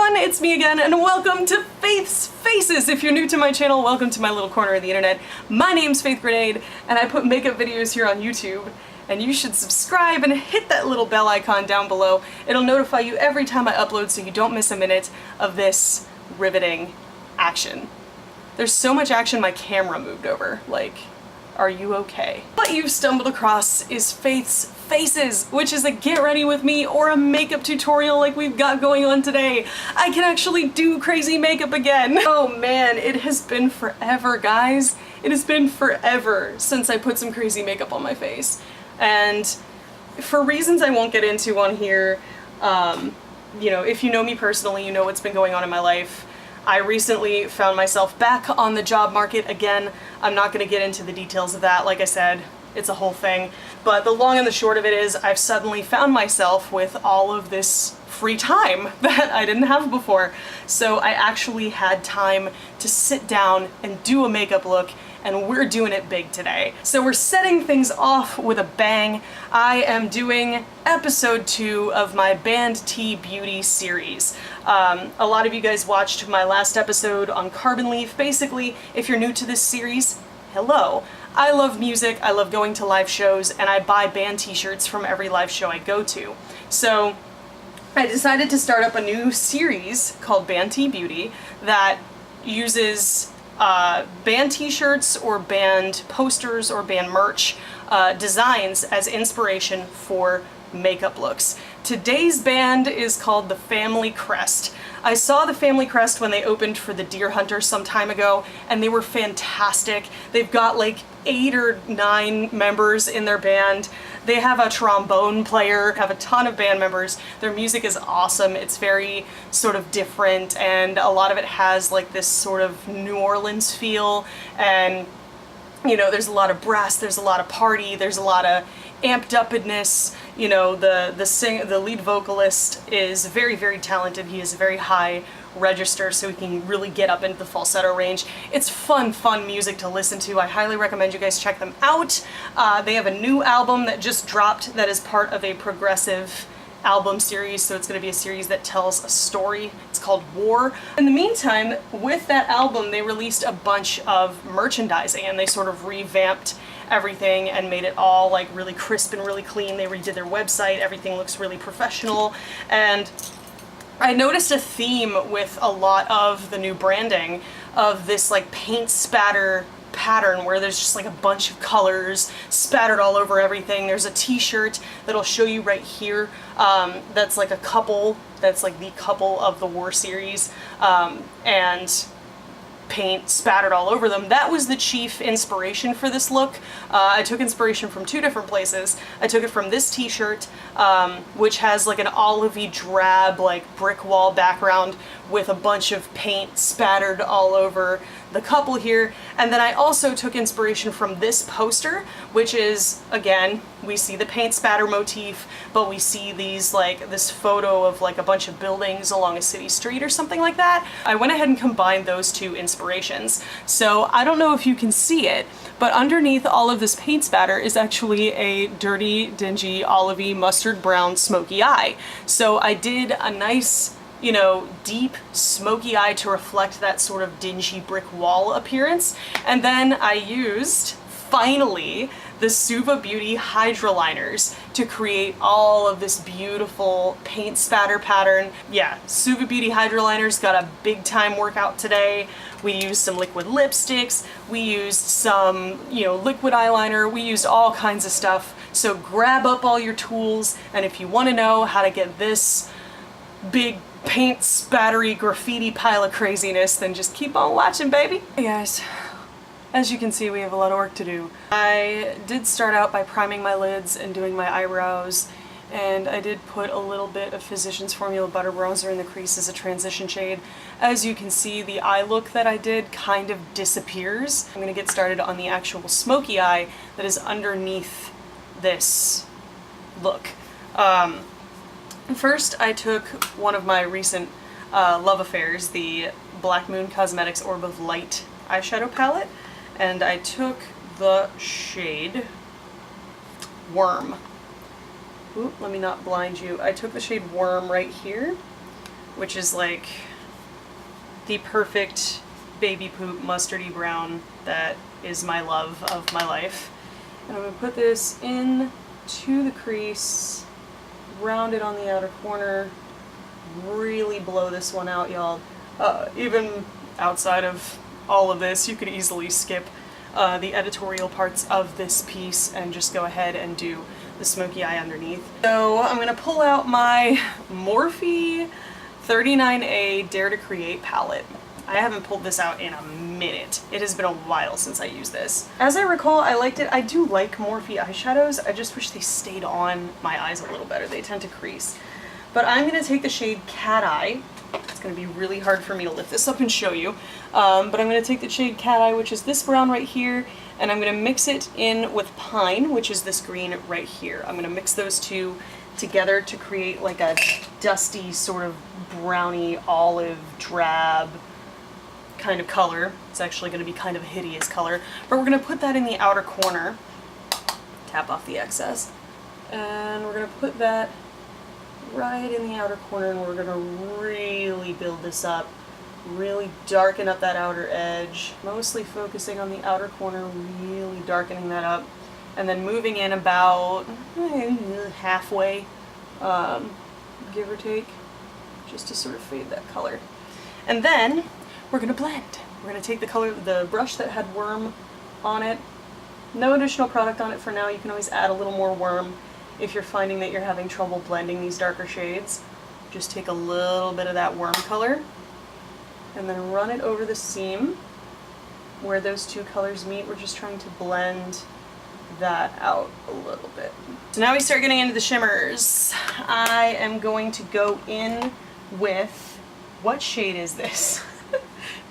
everyone, it's me again, and welcome to Faith's Faces! If you're new to my channel, welcome to my little corner of the internet. My name's Faith Grenade, and I put makeup videos here on YouTube, and you should subscribe and hit that little bell icon down below. It'll notify you every time I upload so you don't miss a minute of this riveting action. There's so much action my camera moved over, like, are you okay? What you've stumbled across is Faith's Faces, which is a get ready with me or a makeup tutorial like we've got going on today. I can actually do crazy makeup again. Oh man, it has been forever, guys. It has been forever since I put some crazy makeup on my face. And for reasons I won't get into on here, you know, if you know me personally, you know what's been going on in my life. I recently found myself back on the job market again. I'm not going to get into the details of that. Like I said, it's a whole thing. But the long and the short of it is I've suddenly found myself with all of this free time that I didn't have before. So I actually had time to sit down and do a makeup look, and we're doing it big today. So we're setting things off with a bang. I am doing episode 2 of my Band T Beauty series. A lot of you guys watched my last episode on Carbon Leaf. Basically, if you're new to this series, hello. I love music, I love going to live shows, and I buy band t-shirts from every live show I go to. So I decided to start up a new series called Band T Beauty that uses band t-shirts or band posters or band merch designs as inspiration for makeup looks. Today's band is called the Family Crest. I saw the Family Crest when they opened for the Deer Hunter some time ago, and they were fantastic. They've got like 8 or 9 members in their band. They have a trombone player, have a ton of band members. Their music is awesome. It's very sort of different, and a lot of it has like this sort of New Orleans feel, and you know, there's a lot of brass, there's a lot of party, there's a lot of amped upness. You know, the lead vocalist is very, very talented. He has a very high register, so he can really get up into the falsetto range. It's fun music to listen to. I highly recommend you guys check them out. They have a new album that just dropped that is part of a progressive album series, so it's going to be a series that tells a story. It's called War. In the meantime, with that album, they released a bunch of merchandising, and they sort of revamped everything and made it all like really crisp and really clean. They redid their website, everything looks really professional, and I noticed a theme with a lot of the new branding of this like paint spatter pattern where there's just like a bunch of colors spattered all over everything. There's a t-shirt that'll show you right here that's like a couple, that's like the couple of the War series, and paint spattered all over them. That was the chief inspiration for this look. I took inspiration from 2 different places. I took it from this t-shirt, which has like an olivey drab like brick wall background with a bunch of paint spattered all over the couple here, and then I also took inspiration from this poster, which is, again, we see the paint spatter motif, but we see these like this photo of like a bunch of buildings along a city street or something like that. I went ahead and combined those 2 inspirations. So I don't know if you can see it, but underneath all of this paint spatter is actually a dirty, dingy, olivey, mustard brown smoky eye. So I did a nice, you know, deep smoky eye to reflect that sort of dingy brick wall appearance. And then I used, finally, the Suva Beauty Hydroliners to create all of this beautiful paint spatter pattern. Yeah, Suva Beauty Hydroliners got a big time workout today. We used some liquid lipsticks, we used some, you know, liquid eyeliner, we used all kinds of stuff. So grab up all your tools, and if you want to know how to get this big paint spattery graffiti pile of craziness, then just keep on watching, baby. Hey guys, as you can see, we have a lot of work to do. I did start out by priming my lids and doing my eyebrows, and I did put a little bit of Physicians Formula Butter Bronzer in the crease as a transition shade. As you can see, the eye look that I did kind of disappears. I'm gonna get started on the actual smoky eye that is underneath this look. First, I took one of my recent love affairs, the Black Moon Cosmetics Orb of Light eyeshadow palette, and I took the shade Worm. Oop, let me not blind you. I took the shade Worm right here, which is like the perfect baby poop mustardy brown that is my love of my life. And I'm going to put this in to the crease, round it on the outer corner, really blow this one out, y'all. Even outside of all of this, you could easily skip the editorial parts of this piece and just go ahead and do the smoky eye underneath. So I'm going to pull out my Morphe 39A Dare to Create palette. I haven't pulled this out in a minute. It has been a while since I used this. As I recall, I liked it. I do like Morphe eyeshadows. I just wish they stayed on my eyes a little better. They tend to crease. But I'm going to take the shade Cat Eye. It's going to be really hard for me to lift this up and show you. But I'm going to take the shade Cat Eye, which is this brown right here, and I'm going to mix it in with Pine, which is this green right here. I'm going to mix those two together to create like a dusty sort of browny olive drab kind of color. It's actually going to be kind of a hideous color, but we're going to put that in the outer corner. Tap off the excess. And we're going to put that right in the outer corner, and we're going to really build this up, really darken up that outer edge, mostly focusing on the outer corner, really darkening that up, and then moving in about halfway, give or take, just to sort of fade that color. And then we're going to blend. We're going to take the brush that had worm on it. No additional product on it for now. You can always add a little more worm if you're finding that you're having trouble blending these darker shades. Just take a little bit of that worm color and then run it over the seam where those two colors meet. We're just trying to blend that out a little bit. So now we start getting into the shimmers. I am going to go in with, what shade is this?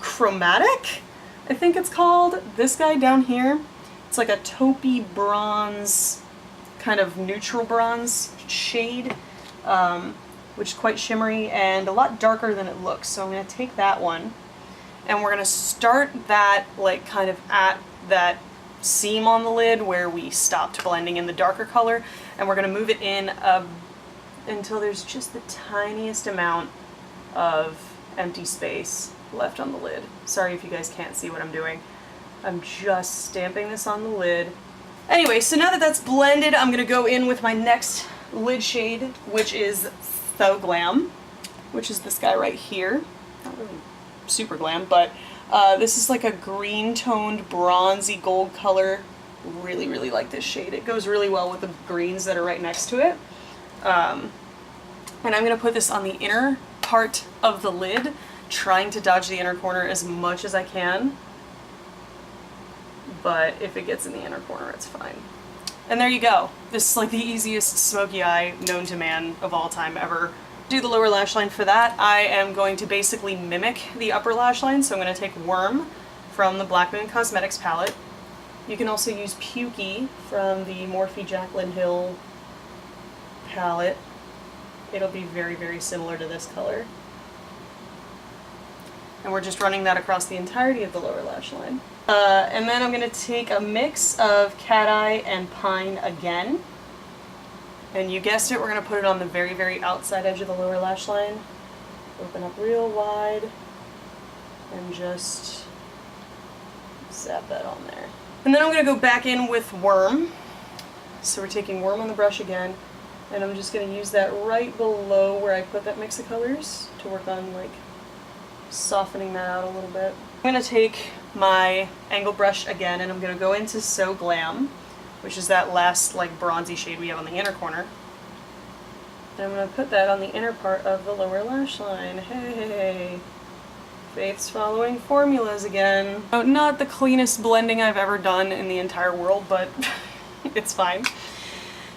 Chromatic, I think it's called. This guy down here. It's like a taupey bronze, kind of neutral bronze shade, which is quite shimmery and a lot darker than it looks. So I'm going to take that one, and we're going to start that like kind of at that seam on the lid where we stopped blending in the darker color, and we're going to move it in until there's just the tiniest amount of empty space left on the lid. Sorry if you guys can't see what I'm doing. I'm just stamping this on the lid. Anyway, so now that that's blended, I'm gonna go in with my next lid shade, which is So Glam, which is this guy right here. Not really super glam, but this is like a green toned bronzy gold color. Really, really like this shade. It goes really well with the greens that are right next to it. And I'm gonna put this on the inner part of the lid, trying to dodge the inner corner as much as I can. But if it gets in the inner corner, it's fine. And there you go. This is like the easiest smoky eye known to man of all time ever. Do the lower lash line for that. I am going to basically mimic the upper lash line, so I'm going to take Worm from the Black Moon Cosmetics palette. You can also use Pukey from the Morphe Jaclyn Hill palette. It'll be very, very similar to this color. And we're just running that across the entirety of the lower lash line. And then I'm going to take a mix of Cat Eye and Pine again. And you guessed it, we're going to put it on the very, very outside edge of the lower lash line. Open up real wide and just zap that on there. And then I'm going to go back in with Worm. So we're taking Worm on the brush again, and I'm just going to use that right below where I put that mix of colors to work on like softening that out a little bit. I'm going to take my angle brush again, and I'm going to go into So Glam, which is that last like bronzy shade we have on the inner corner. And I'm going to put that on the inner part of the lower lash line. Hey, Faith's following formulas again. Oh, not the cleanest blending I've ever done in the entire world, but it's fine.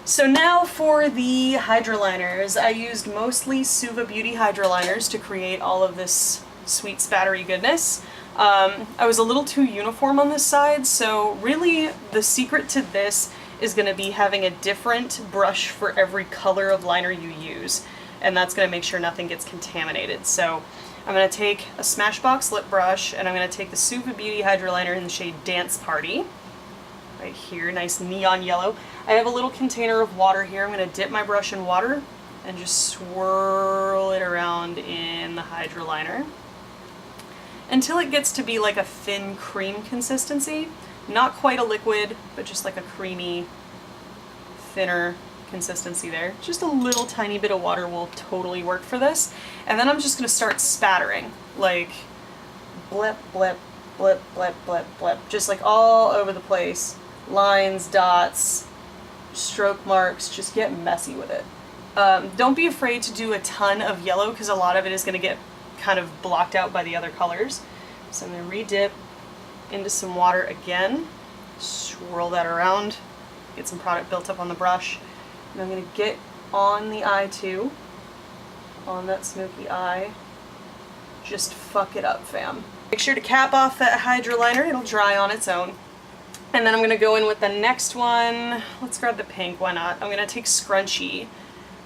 So now for the hydroliners. I used mostly Suva Beauty hydroliners to create all of this sweet spattery goodness. I was a little too uniform on this side, so really the secret to this is going to be having a different brush for every color of liner you use, and that's going to make sure nothing gets contaminated. So I'm going to take a Smashbox lip brush, and I'm going to take the Suva Beauty hydroliner in the shade Dance Party. Right here, nice neon yellow. I have a little container of water here. I'm going to dip my brush in water and just swirl it around in the Hydra liner until it gets to be like a thin cream consistency. Not quite a liquid, but just like a creamy, thinner consistency there. Just a little tiny bit of water will totally work for this. And then I'm just gonna start spattering, like blip, blip, blip, blip, blip, blip, just like all over the place. Lines, dots, stroke marks, just get messy with it. Don't be afraid to do a ton of yellow because a lot of it is gonna get kind of blocked out by the other colors. So I'm gonna re-dip into some water again, swirl that around, get some product built up on the brush, and I'm gonna get on the eye too, on that smoky eye. Just fuck it up, fam. Make sure to cap off that Hydra liner, it'll dry on its own. And then I'm gonna go in with the next one. Let's grab the pink, why not? I'm gonna take Scrunchy,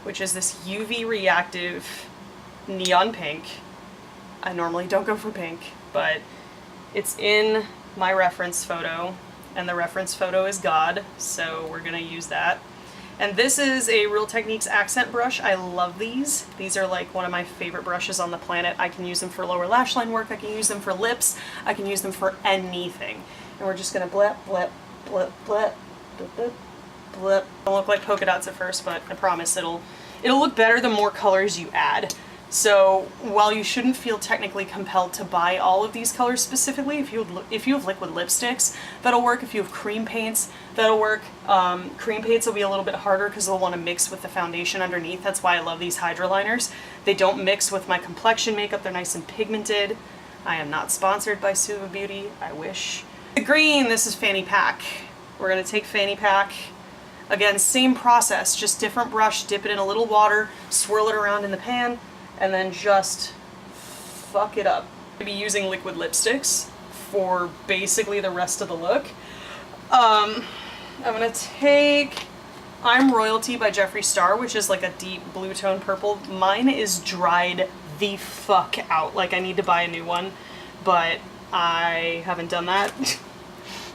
which is this UV reactive neon pink. I normally don't go for pink, but it's in my reference photo, and the reference photo is God, so we're gonna use that. And this is a Real Techniques accent brush. I love these. These are like one of my favorite brushes on the planet. I can use them for lower lash line work, I can use them for lips, I can use them for anything. And we're just gonna blip, blip, blip, blip, blip, blip, blip. It'll look like polka dots at first, but I promise it'll look better the more colors you add. So while you shouldn't feel technically compelled to buy all of these colors specifically, if you have liquid lipsticks, that'll work. If you have cream paints, that'll work. Cream paints will be a little bit harder because they'll want to mix with the foundation underneath. That's why I love these Hydra liners. They don't mix with my complexion makeup. They're nice and pigmented. I am not sponsored by Suva Beauty. I wish. The green, this is Fanny Pack. We're going to take Fanny Pack. Again, same process, just different brush, dip it in a little water, swirl it around in the pan, and then just fuck it up. I'm going to be using liquid lipsticks for basically the rest of the look. I'm going to take I'm Royalty by Jeffree Star, which is like a deep blue tone purple. Mine is dried the fuck out. Like, I need to buy a new one, but I haven't done that.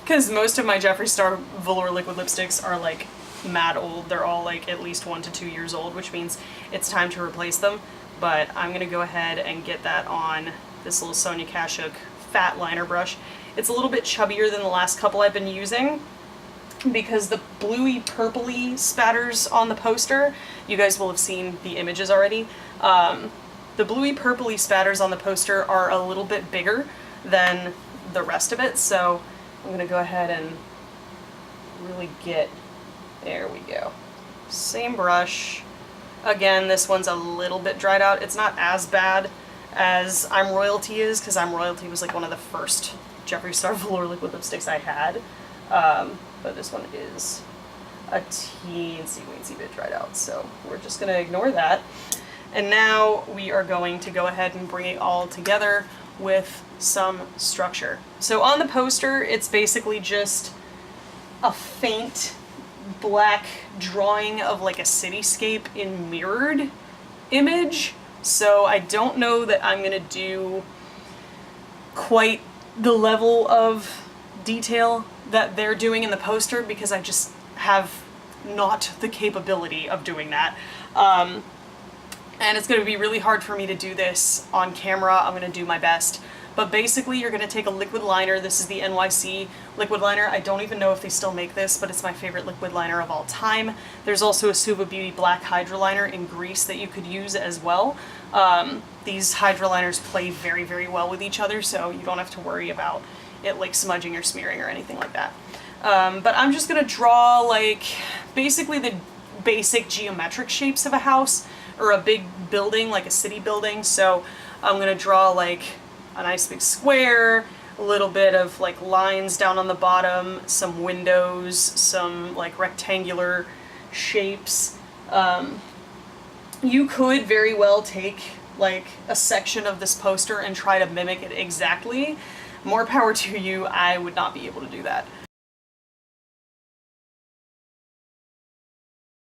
Because most of my Jeffree Star velour liquid lipsticks are like mad old. They're all like at least 1 to 2 years old, which means it's time to replace them. But I'm gonna go ahead and get that on this little Sonia Kashuk fat liner brush. It's a little bit chubbier than the last couple I've been using because the bluey purpley spatters on the poster, you guys will have seen the images already. The bluey purpley spatters on the poster are a little bit bigger than the rest of it, so I'm gonna go ahead and really get, there we go. Same brush. Again, this one's a little bit dried out. It's not as bad as I'm Royalty is, because I'm Royalty was like one of the first Jeffree Star velour liquid lipsticks I had. But this one is a teensy-weensy bit dried out, so we're just gonna ignore that. And now we are going to go ahead and bring it all together with some structure. So on the poster, it's basically just a faint black drawing of like a cityscape in mirrored image. So I don't know that I'm gonna do quite the level of detail that they're doing in the poster because I just have not the capability of doing that. And it's going to be really hard for me to do this on camera. I'm going to do my best. But basically, you're going to take a liquid liner. This is the NYC liquid liner. I don't even know if they still make this, but it's my favorite liquid liner of all time. There's also a Suva Beauty Black Hydra liner in grease that you could use as well. These Hydra liners play very, very well with each other, so you don't have to worry about it like smudging or smearing or anything like that. But I'm just going to draw like basically the basic geometric shapes of a house or a big building, like a city building. So I'm gonna draw like a nice big square, a little bit of like lines down on the bottom, some windows, some like rectangular shapes. You could very well take like a section of this poster and try to mimic it exactly. More power to you, I would not be able to do that.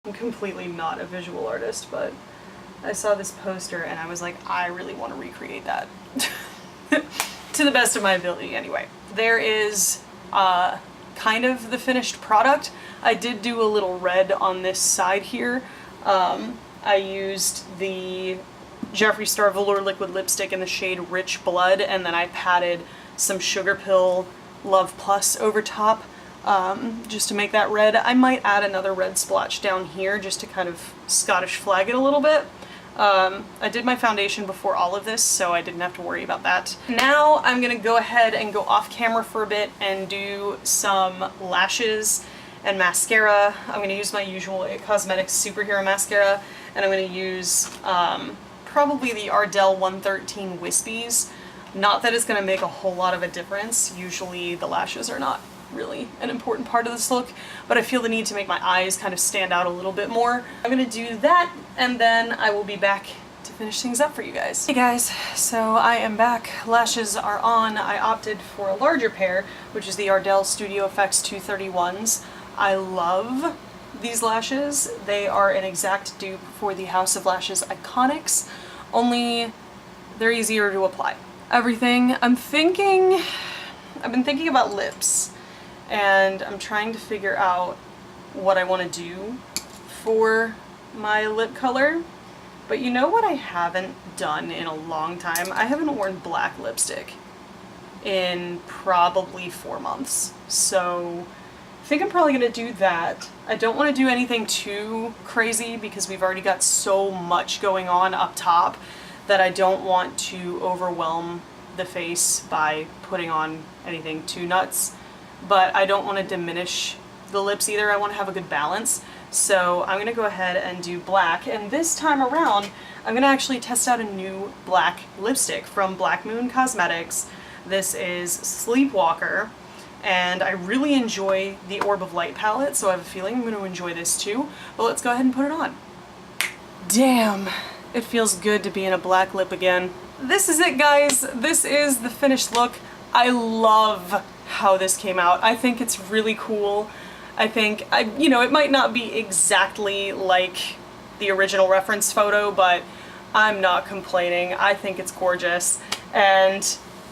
I'm completely not a visual artist, but I saw this poster and I was like, I really want to recreate that. To the best of my ability, anyway. There is kind of the finished product. I did do a little red on this side here. I used the Jeffree Star Velour Liquid Lipstick in the shade Rich Blood, and then I patted some Sugar Pill Love Plus over top just to make that red. I might add another red splotch down here just to kind of Scottish flag it a little bit. I did my foundation before all of this, so I didn't have to worry about that. Now I'm gonna go ahead and go off camera for a bit and do some lashes and mascara. I'm gonna use my usual IT Cosmetics Superhero Mascara, and I'm gonna use probably the Ardell 113 Wispies. Not that it's gonna make a whole lot of a difference. Usually the lashes are not really an important part of this look, but I feel the need to make my eyes kind of stand out a little bit more. I'm gonna do that, and then I will be back to finish things up for you guys. Hey guys, so I am back. Lashes are on. I opted for a larger pair, which is the Ardell Studio Effects 231s. I love these lashes. They are an exact dupe for the House of Lashes Iconics, only they're easier to apply. Everything. I've been thinking about lips, and I'm trying to figure out what I want to do for my lip color. But you know what I haven't done in a long time? I haven't worn black lipstick in probably 4 months. So I think I'm probably gonna do that. I don't want to do anything too crazy because we've already got so much going on up top that I don't want to overwhelm the face by putting on anything too nuts. But I don't want to diminish the lips either. I want to have a good balance. So I'm going to go ahead and do black, and this time around I'm going to actually test out a new black lipstick from Black Moon Cosmetics. This is Sleepwalker, and I really enjoy the Orb of Light palette, so I have a feeling I'm going to enjoy this too. But let's go ahead and put it on. Damn, it feels good to be in a black lip again. This is it, guys. This is the finished look. I love how this came out. I think it's really cool. I think, you know, it might not be exactly like the original reference photo, but I'm not complaining. I think it's gorgeous, and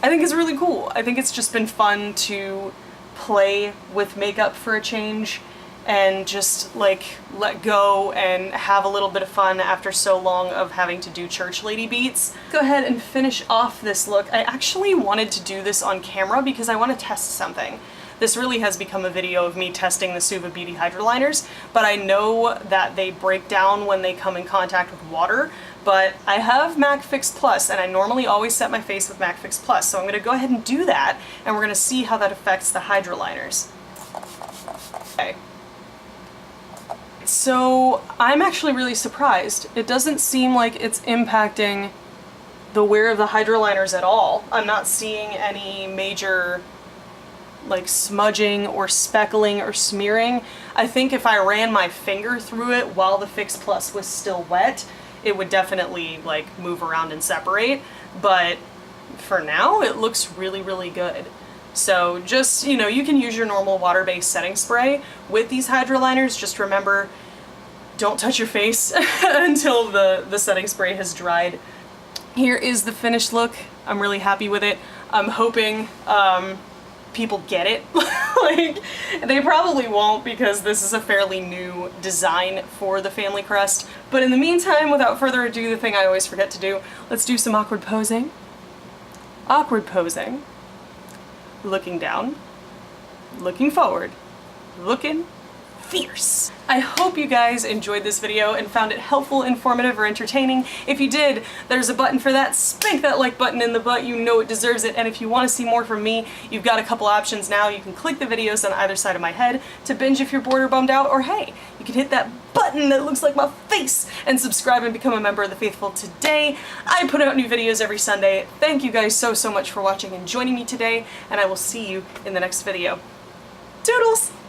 I think it's really cool. I think it's just been fun to play with makeup for a change and just like let go and have a little bit of fun after so long of having to do church lady beats. Go ahead and finish off this look. I actually wanted to do this on camera because I want to test something. This really has become a video of me testing the Suva Beauty Hydroliners, but I know that they break down when they come in contact with water. But I have MAC Fix Plus, and I normally always set my face with MAC Fix Plus, so I'm going to go ahead and do that, and we're going to see how that affects the hydroliners. Okay. So I'm actually really surprised. It doesn't seem like it's impacting the wear of the hydroliners at all. I'm not seeing any major like smudging or speckling or smearing. I think if I ran my finger through it while the Fix Plus was still wet, it would definitely like move around and separate, but for now it looks really, really good. So just, you know, you can use your normal water-based setting spray with these hydroliners. Just remember, don't touch your face until the setting spray has dried. Here is the finished look. I'm really happy with it. I'm hoping people get it. Like, they probably won't because this is a fairly new design for the Family Crest. But in the meantime, without further ado, the thing I always forget to do, let's do some awkward posing. Awkward posing. Looking down. Looking forward. Looking fierce. I hope you guys enjoyed this video and found it helpful, informative, or entertaining. If you did, there's a button for that. Spank that like button in the butt. You know it deserves it. And if you want to see more from me, you've got a couple options now. You can click the videos on either side of my head to binge if you're bored or bummed out, or hey, you can hit that button that looks like my face and subscribe and become a member of the faithful today. I put out new videos every Sunday. Thank you guys so much for watching and joining me today, and I will see you in the next video. Toodles!